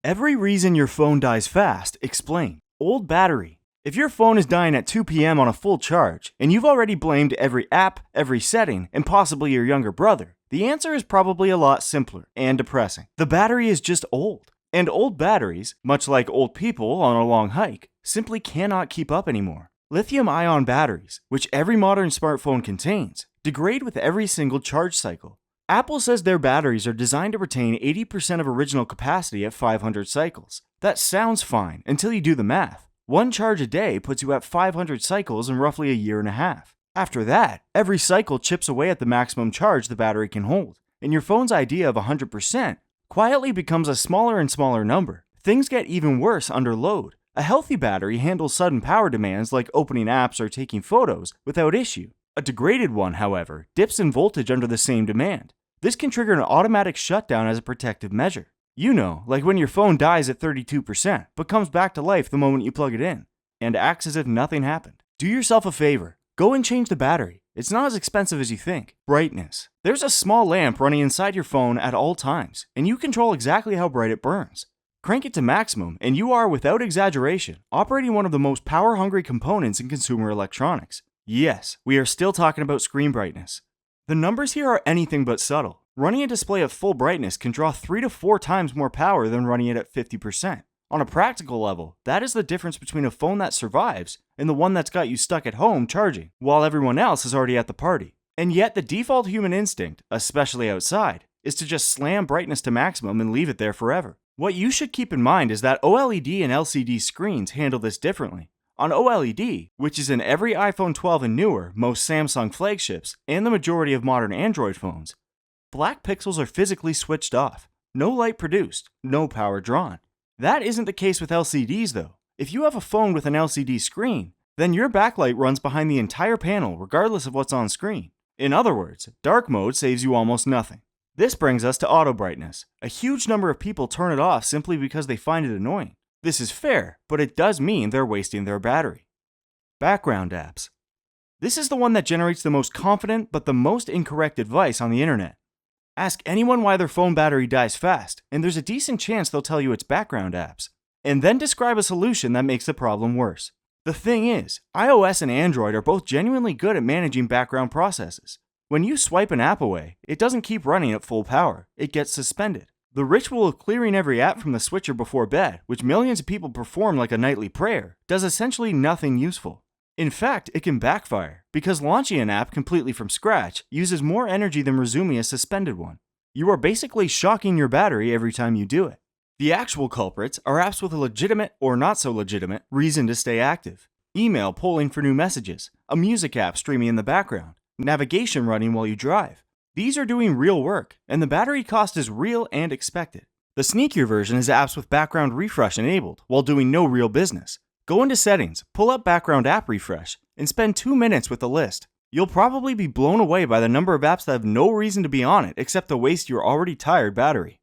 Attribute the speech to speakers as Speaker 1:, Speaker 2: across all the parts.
Speaker 1: Every reason your phone dies fast, explain. Old battery. If your phone is dying at 2 p.m. on a full charge, and you've already blamed every app, every setting, and possibly your younger brother, the answer is probably a lot simpler and depressing. The battery is just old. And old batteries, much like old people on a long hike, simply cannot keep up anymore. Lithium-ion batteries, which every modern smartphone contains, degrade with every single charge cycle. Apple says their batteries are designed to retain 80% of original capacity at 500 cycles. That sounds fine until you do the math. One charge a day puts you at 500 cycles in roughly a year and a half. After that, every cycle chips away at the maximum charge the battery can hold, and your phone's idea of 100% quietly becomes a smaller and smaller number. Things get even worse under load. A healthy battery handles sudden power demands like opening apps or taking photos without issue. A degraded one, however, dips in voltage under the same demand. This can trigger an automatic shutdown as a protective measure. You know, like when your phone dies at 32%, but comes back to life the moment you plug it in, and acts as if nothing happened. Do yourself a favor. Go and change the battery. It's not as expensive as you think. Brightness. There's a small lamp running inside your phone at all times, and you control exactly how bright it burns. Crank it to maximum, and you are, without exaggeration, operating one of the most power-hungry components in consumer electronics. Yes, we are still talking about screen brightness. The numbers here are anything but subtle. Running a display at full brightness can draw 3 to 4 times more power than running it at 50%. On a practical level, that is the difference between a phone that survives and the one that's got you stuck at home charging, while everyone else is already at the party. And yet the default human instinct, especially outside, is to just slam brightness to maximum and leave it there forever. What you should keep in mind is that OLED and LCD screens handle this differently. On OLED, which is in every iPhone 12 and newer, most Samsung flagships, and the majority of modern Android phones, black pixels are physically switched off. No light produced, no power drawn. That isn't the case with LCDs though. If you have a phone with an LCD screen, then your backlight runs behind the entire panel regardless of what's on screen. In other words, dark mode saves you almost nothing. This brings us to auto brightness. A huge number of people turn it off simply because they find it annoying. This is fair, but it does mean they're wasting their battery. Background apps. This is the one that generates the most confident but the most incorrect advice on the internet. Ask anyone why their phone battery dies fast, and there's a decent chance they'll tell you it's background apps. And then describe a solution that makes the problem worse. The thing is, iOS and Android are both genuinely good at managing background processes. When you swipe an app away, it doesn't keep running at full power, it gets suspended. The ritual of clearing every app from the switcher before bed, which millions of people perform like a nightly prayer, does essentially nothing useful. In fact, it can backfire, because launching an app completely from scratch uses more energy than resuming a suspended one. You are basically shocking your battery every time you do it. The actual culprits are apps with a legitimate or not so legitimate reason to stay active. Email polling for new messages, a music app streaming in the background, navigation running while you drive. These are doing real work, and the battery cost is real and expected. The sneakier version is apps with background refresh enabled while doing no real business. Go into settings, pull up background app refresh, and spend 2 minutes with the list. You'll probably be blown away by the number of apps that have no reason to be on it except to waste your already tired battery.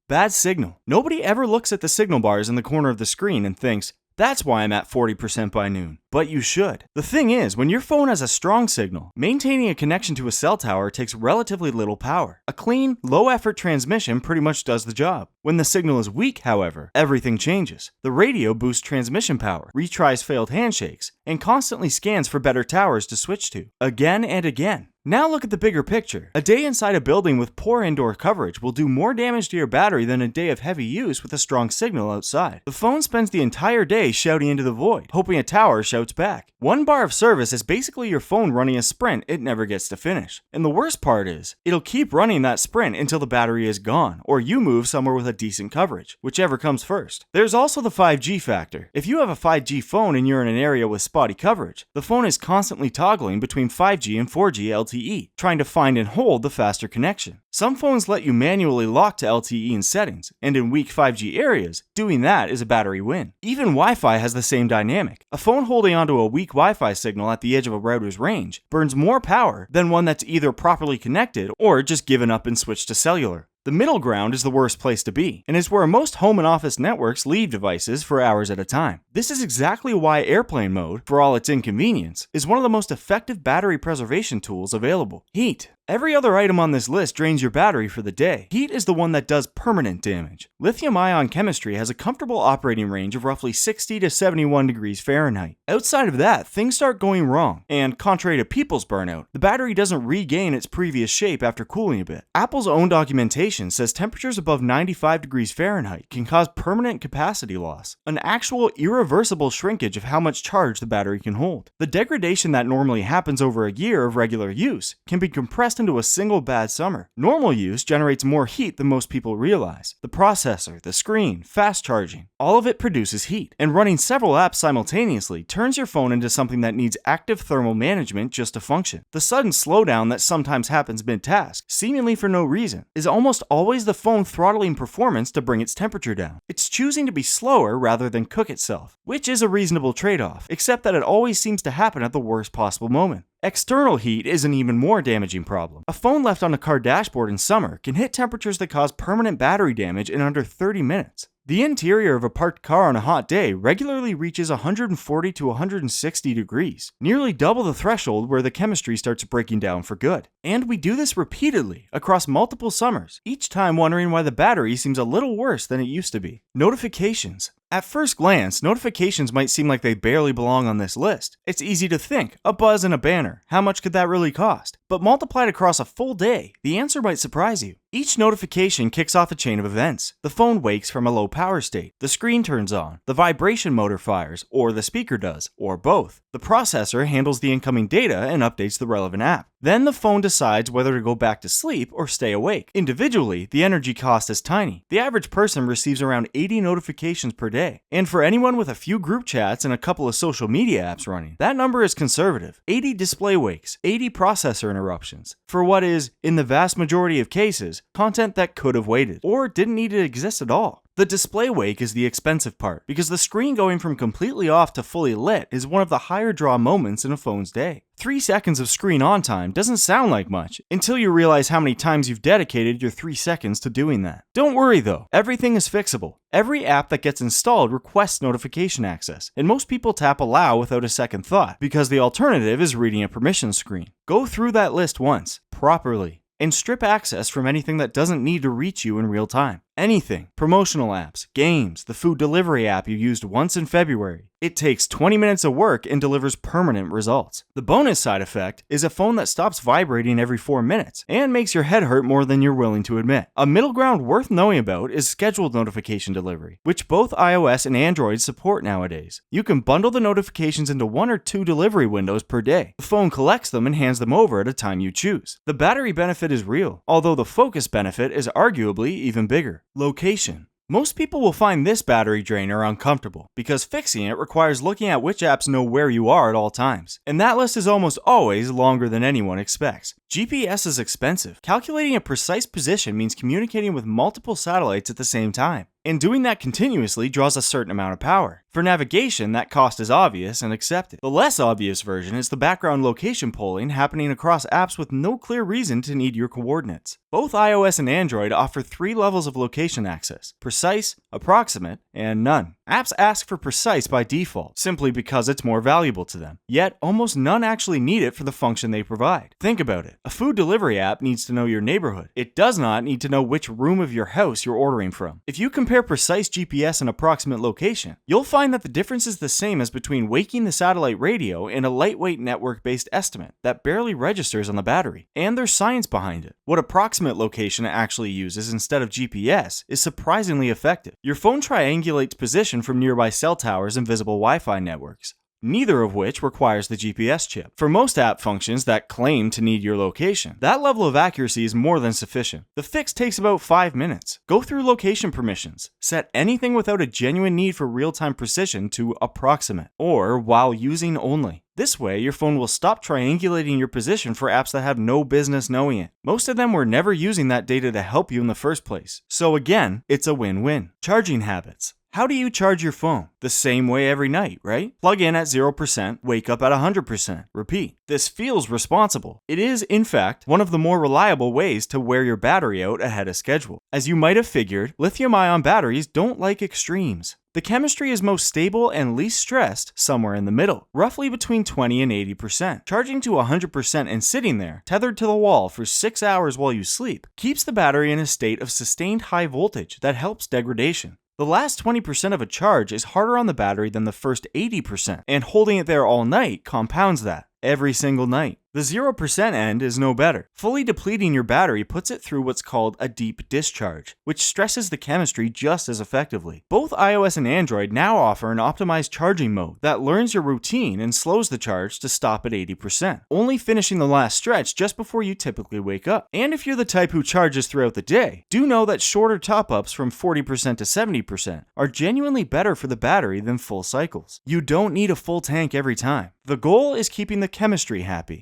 Speaker 1: Bad signal. Nobody ever looks at the signal bars in the corner of the screen and thinks, that's why I'm at 40% by noon. But you should. The thing is, when your phone has a strong signal, maintaining a connection to a cell tower takes relatively little power. A clean, low-effort transmission pretty much does the job. When the signal is weak, however, everything changes. The radio boosts transmission power, retries failed handshakes, and constantly scans for better towers to switch to, again and again. Now look at the bigger picture. A day inside a building with poor indoor coverage will do more damage to your battery than a day of heavy use with a strong signal outside. The phone spends the entire day shouting into the void, hoping a tower shouts back. 1 bar of service is basically your phone running a sprint it never gets to finish. And the worst part is, it'll keep running that sprint until the battery is gone, or you move somewhere with a decent coverage, whichever comes first. There's also the 5G factor. If you have a 5G phone and you're in an area with spotty coverage, the phone is constantly toggling between 5G and 4G LTE, trying to find and hold the faster connection. Some phones let you manually lock to LTE in settings, and in weak 5G areas, doing that is a battery win. Even Wi-Fi has the same dynamic. A phone holding onto a weak Wi-Fi signal at the edge of a router's range burns more power than one that's either properly connected or just given up and switched to cellular. The middle ground is the worst place to be, and is where most home and office networks leave devices for hours at a time. This is exactly why airplane mode, for all its inconvenience, is one of the most effective battery preservation tools available. Heat. Every other item on this list drains your battery for the day. Heat is the one that does permanent damage. Lithium-ion chemistry has a comfortable operating range of roughly 60 to 71 degrees Fahrenheit. Outside of that, things start going wrong, and contrary to people's burnout, the battery doesn't regain its previous shape after cooling a bit. Apple's own documentation says temperatures above 95 degrees Fahrenheit can cause permanent capacity loss, an actual irreversible shrinkage of how much charge the battery can hold. The degradation that normally happens over a year of regular use can be compressed into a single bad summer. Normal use generates more heat than most people realize. The processor, the screen, fast charging, all of it produces heat, and running several apps simultaneously turns your phone into something that needs active thermal management just to function. The sudden slowdown that sometimes happens mid-task, seemingly for no reason, is almost always the phone throttling performance to bring its temperature down. It's choosing to be slower rather than cook itself, which is a reasonable trade-off, except that it always seems to happen at the worst possible moment. External heat is an even more damaging problem. A phone left on a car dashboard in summer can hit temperatures that cause permanent battery damage in under 30 minutes. The interior of a parked car on a hot day regularly reaches 140 to 160 degrees, nearly double the threshold where the chemistry starts breaking down for good. And we do this repeatedly, across multiple summers, each time wondering why the battery seems a little worse than it used to be. Notifications. At first glance, notifications might seem like they barely belong on this list. It's easy to think, a buzz and a banner, how much could that really cost? But multiplied across a full day, the answer might surprise you. Each notification kicks off a chain of events. The phone wakes from a low power state, the screen turns on, the vibration motor fires, or the speaker does, or both. The processor handles the incoming data and updates the relevant app. Then the phone decides whether to go back to sleep or stay awake. Individually, the energy cost is tiny. The average person receives around 80 notifications per day. And for anyone with a few group chats and a couple of social media apps running, that number is conservative. 80 display wakes, 80 processor interruptions, for what is, in the vast majority of cases, content that could have waited, or didn't need to exist at all. The display wake is the expensive part, because the screen going from completely off to fully lit is one of the higher draw moments in a phone's day. 3 seconds of screen on time doesn't sound like much, until you realize how many times you've dedicated your 3 seconds to doing that. Don't worry though, everything is fixable. Every app that gets installed requests notification access, and most people tap allow without a second thought, because the alternative is reading a permission screen. Go through that list once, properly, and strip access from anything that doesn't need to reach you in real time. Anything. Promotional apps, games, the food delivery app you used once in February. It takes 20 minutes of work and delivers permanent results. The bonus side effect is a phone that stops vibrating every 4 minutes and makes your head hurt more than you're willing to admit. A middle ground worth knowing about is scheduled notification delivery, which both iOS and Android support nowadays. You can bundle the notifications into 1 or 2 delivery windows per day. The phone collects them and hands them over at a time you choose. The battery benefit is real, although the focus benefit is arguably even bigger. Location. Most people will find this battery drainer uncomfortable, because fixing it requires looking at which apps know where you are at all times. And that list is almost always longer than anyone expects. GPS is expensive. Calculating a precise position means communicating with multiple satellites at the same time. And doing that continuously draws a certain amount of power. For navigation, that cost is obvious and accepted. The less obvious version is the background location polling happening across apps with no clear reason to need your coordinates. Both iOS and Android offer 3 levels of location access: precise, approximate, and none. Apps ask for precise by default, simply because it's more valuable to them. Yet, almost none actually need it for the function they provide. Think about it. A food delivery app needs to know your neighborhood. It does not need to know which room of your house you're ordering from. If you compare precise GPS and approximate location, you'll find that the difference is the same as between waking the satellite radio and a lightweight network-based estimate that barely registers on the battery. And there's science behind it. What approximate location actually uses instead of GPS is surprisingly effective. Your phone triangulates position from nearby cell towers and visible Wi-Fi networks, neither of which requires the GPS chip. For most app functions that claim to need your location, that level of accuracy is more than sufficient. The fix takes about 5 minutes. Go through location permissions. Set anything without a genuine need for real-time precision to approximate, or while using only. This way, your phone will stop triangulating your position for apps that have no business knowing it. Most of them were never using that data to help you in the first place. So again, it's a win-win. Charging habits. How do you charge your phone? The same way every night, right? Plug in at 0%, wake up at 100%, repeat. This feels responsible. It is, in fact, one of the more reliable ways to wear your battery out ahead of schedule. As you might have figured, lithium-ion batteries don't like extremes. The chemistry is most stable and least stressed somewhere in the middle, roughly between 20 and 80%. Charging to 100% and sitting there, tethered to the wall for 6 hours while you sleep, keeps the battery in a state of sustained high voltage that helps degradation. The last 20% of a charge is harder on the battery than the first 80%, and holding it there all night compounds that, every single night. The 0% end is no better. Fully depleting your battery puts it through what's called a deep discharge, which stresses the chemistry just as effectively. Both iOS and Android now offer an optimized charging mode that learns your routine and slows the charge to stop at 80%, only finishing the last stretch just before you typically wake up. And if you're the type who charges throughout the day, do know that shorter top-ups from 40% to 70% are genuinely better for the battery than full cycles. You don't need a full tank every time. The goal is keeping the chemistry happy.